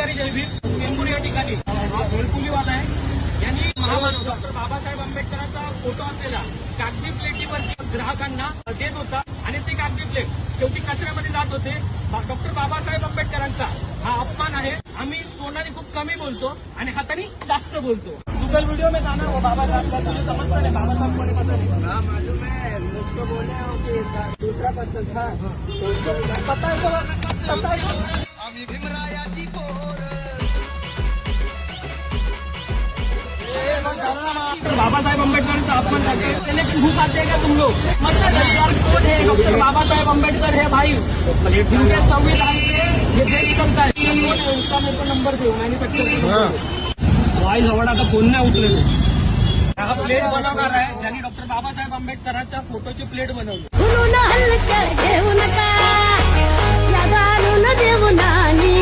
अधिकारी जयभीम चेंबूर या ठिकाणी घरकुलीवाला आहे. यांनी महामानव डॉक्टर बाबासाहेब आंबेडकरांचा फोटो असलेला कागदी प्लेटीवरती ग्राहकांना देत होता आणि ते कागदी प्लेट शेवटी कचऱ्यामध्ये जात होते. डॉक्टर बाबासाहेब आंबेडकरांचा हा अपमान आहे. आम्ही तोंडाने खूप कमी बोलतो आणि हाताने जास्त बोलतो. गूगल वीडियो में जाना हो बाबा साहब का, तुझे समझता नहीं बाबा साहब को नहीं पता नहीं? हाँ मालूम है, मुझको बोले हो कि दूसरा पत्थर था तो उसको पता है, तो पता है आम्ही भीमरायाची पोर. बाबासाहेब आंबेडकरांचा अपमान करते हैं, लेकिन भूख आते हैं क्या तुम लोग? मतलब यार कौन है डॉक्टर बाबासाहेब आंबेडकर है भाई, जिनके संविधान पे ये देश चलता है. कौन है उसका मेरे को नंबर दो, मॅन्युफॅक्चर वाई जवळाचा फोन नाही उचलेल. हा प्लेट बनवणार आहे ज्यांनी डॉक्टर बाबासाहेब आंबेडकरांच्या फोटोची प्लेट बनवली. घेऊ नका, या घालून देऊ नाही.